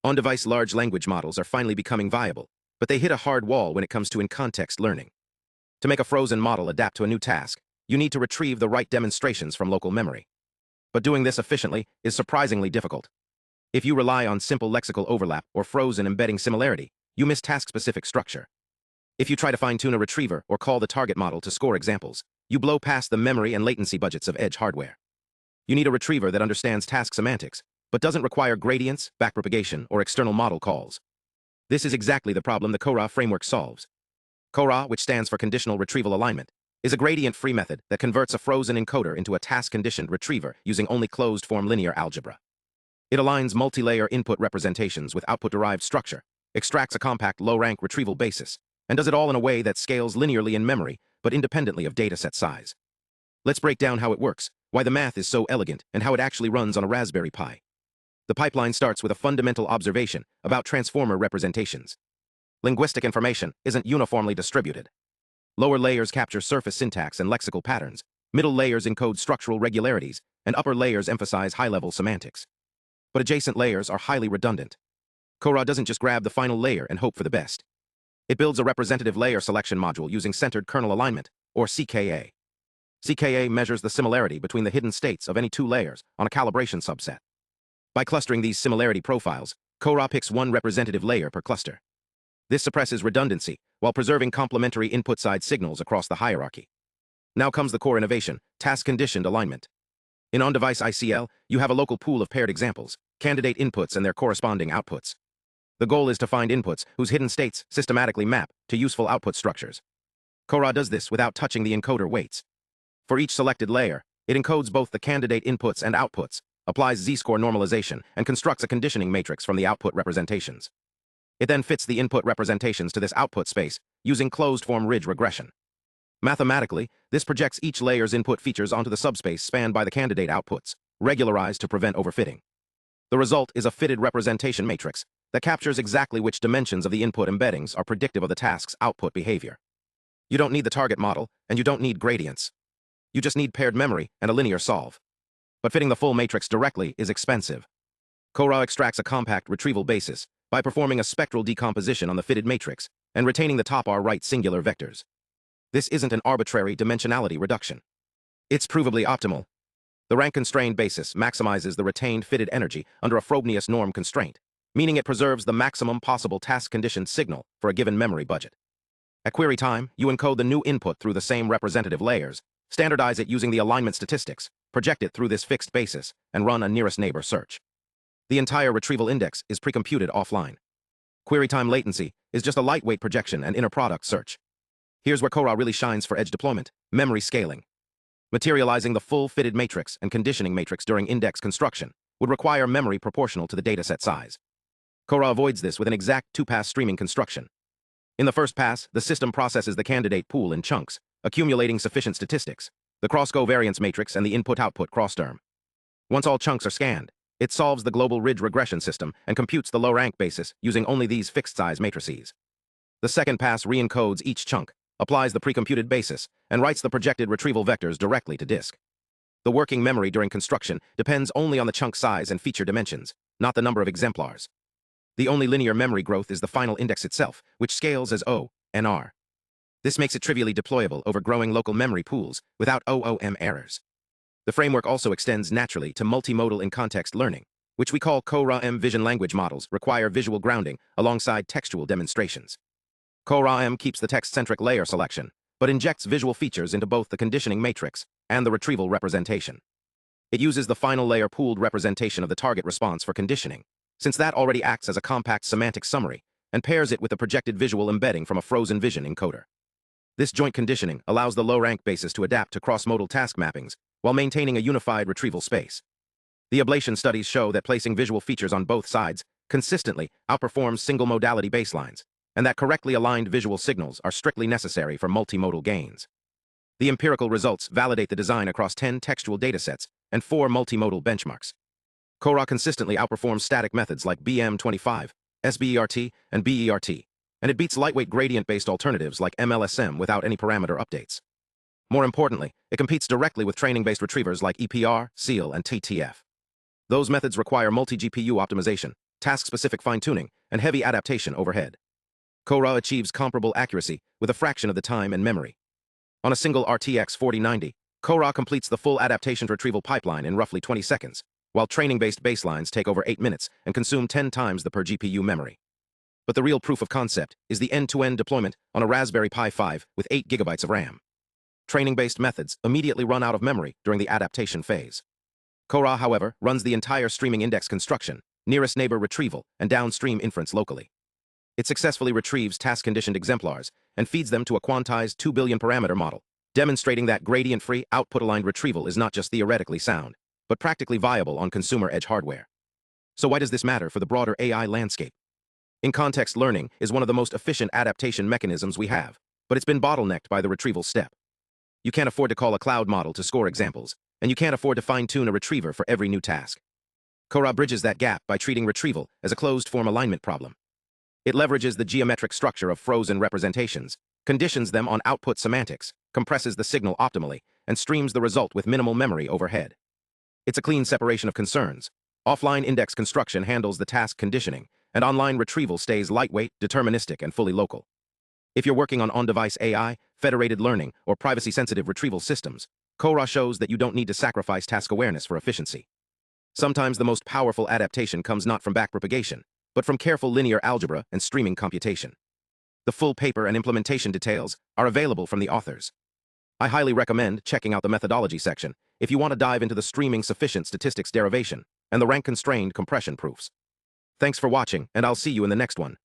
On-device large language models are finally becoming viable, but they hit a hard wall when it comes to in-context learning. To make a frozen model adapt to a new task, you need to retrieve the right demonstrations from local memory. But doing this efficiently is surprisingly difficult. If you rely on simple lexical overlap or frozen embedding similarity, you miss task-specific structure. If you try to fine-tune a retriever or call the target model to score examples, you blow past the memory and latency budgets of edge hardware. You need a retriever that understands task semantics, but doesn't require gradients, backpropagation, or external model calls. This is exactly the problem the CoRA framework solves. CoRA, which stands for Conditional Retrieval Alignment, is a gradient-free method that converts a frozen encoder into a task-conditioned retriever using only closed-form linear algebra. It aligns multi-layer input representations with output-derived structure, extracts a compact low-rank retrieval basis, and does it all in a way that scales linearly in memory, but independently of dataset size. Let's break down how it works, why the math is so elegant, and how it actually runs on a Raspberry Pi. The pipeline starts with a fundamental observation about transformer representations. Linguistic information isn't uniformly distributed. Lower layers capture surface syntax and lexical patterns, middle layers encode structural regularities, and upper layers emphasize high-level semantics. But adjacent layers are highly redundant. CoRA doesn't just grab the final layer and hope for the best. It builds a representative layer selection module using Centered Kernel Alignment, or CKA. CKA measures the similarity between the hidden states of any two layers on a calibration subset. By clustering these similarity profiles, CoRA picks one representative layer per cluster. This suppresses redundancy while preserving complementary input-side signals across the hierarchy. Now comes the core innovation, task-conditioned alignment. In on-device ICL, you have a local pool of paired examples, candidate inputs and their corresponding outputs. The goal is to find inputs whose hidden states systematically map to useful output structures. CoRA does this without touching the encoder weights. For each selected layer, it encodes both the candidate inputs and outputs, applies z-score normalization, and constructs a conditioning matrix from the output representations. It then fits the input representations to this output space using closed-form ridge regression. Mathematically, this projects each layer's input features onto the subspace spanned by the candidate outputs, regularized to prevent overfitting. The result is a fitted representation matrix that captures exactly which dimensions of the input embeddings are predictive of the task's output behavior. You don't need the target model, and you don't need gradients. You just need paired memory and a linear solve. But fitting the full matrix directly is expensive. CoRA extracts a compact retrieval basis by performing a spectral decomposition on the fitted matrix and retaining the top right singular vectors. This isn't an arbitrary dimensionality reduction. It's provably optimal. The rank-constrained basis maximizes the retained fitted energy under a Frobenius norm constraint, meaning it preserves the maximum possible task-conditioned signal for a given memory budget. At query time, you encode the new input through the same representative layers, standardize it using the alignment statistics, project it through this fixed basis, and run a nearest neighbor search. The entire retrieval index is pre-computed offline. Query time latency is just a lightweight projection and inner product search. Here's where CoRA really shines for edge deployment: memory scaling. Materializing the full fitted matrix and conditioning matrix during index construction would require memory proportional to the dataset size. CoRA avoids this with an exact two-pass streaming construction. In the first pass, the system processes the candidate pool in chunks, accumulating sufficient statistics, the cross-covariance matrix and the input-output cross-term. Once all chunks are scanned, it solves the global ridge regression system and computes the low-rank basis using only these fixed-size matrices. The second pass re-encodes each chunk, applies the pre-computed basis, and writes the projected retrieval vectors directly to disk. The working memory during construction depends only on the chunk size and feature dimensions, not the number of exemplars. The only linear memory growth is the final index itself, which scales as O, NR. This makes it trivially deployable over growing local memory pools without OOM errors. The framework also extends naturally to multimodal in-context learning, which we call CoRA-M. Vision language models require visual grounding alongside textual demonstrations. CoRA-M keeps the text-centric layer selection, but injects visual features into both the conditioning matrix and the retrieval representation. It uses the final layer pooled representation of the target response for conditioning, since that already acts as a compact semantic summary, and pairs it with the projected visual embedding from a frozen vision encoder. This joint conditioning allows the low-rank basis to adapt to cross-modal task mappings while maintaining a unified retrieval space. The ablation studies show that placing visual features on both sides consistently outperforms single-modality baselines, and that correctly aligned visual signals are strictly necessary for multimodal gains. The empirical results validate the design across 10 textual datasets and 4 multimodal benchmarks. CoRA consistently outperforms static methods like BM25, SBERT, and BERT, and it beats lightweight gradient-based alternatives like MLSM without any parameter updates. More importantly, it competes directly with training-based retrievers like EPR, SEAL, and TTF. Those methods require multi-GPU optimization, task-specific fine-tuning, and heavy adaptation overhead. CoRA achieves comparable accuracy with a fraction of the time and memory. On a single RTX 4090, CoRA completes the full adaptation retrieval pipeline in roughly 20 seconds, while training-based baselines take over 8 minutes and consume 10 times the per GPU memory. But the real proof of concept is the end-to-end deployment on a Raspberry Pi 5 with 8 gigabytes of RAM. Training-based methods immediately run out of memory during the adaptation phase. CoRA, however, runs the entire streaming index construction, nearest neighbor retrieval, and downstream inference locally. It successfully retrieves task-conditioned exemplars and feeds them to a quantized 2 billion parameter model, demonstrating that gradient-free, output-aligned retrieval is not just theoretically sound, but practically viable on consumer-edge hardware. So why does this matter for the broader AI landscape? In-context learning is one of the most efficient adaptation mechanisms we have, but it's been bottlenecked by the retrieval step. You can't afford to call a cloud model to score examples, and you can't afford to fine-tune a retriever for every new task. CoRA bridges that gap by treating retrieval as a closed-form alignment problem. It leverages the geometric structure of frozen representations, conditions them on output semantics, compresses the signal optimally, and streams the result with minimal memory overhead. It's a clean separation of concerns. Offline index construction handles the task conditioning, and online retrieval stays lightweight, deterministic, and fully local. If you're working on-device AI, federated learning, or privacy-sensitive retrieval systems, CoRA shows that you don't need to sacrifice task awareness for efficiency. Sometimes the most powerful adaptation comes not from backpropagation, but from careful linear algebra and streaming computation. The full paper and implementation details are available from the authors. I highly recommend checking out the methodology section if you want to dive into the streaming sufficient statistics derivation and the rank-constrained compression proofs. Thanks for watching, and I'll see you in the next one.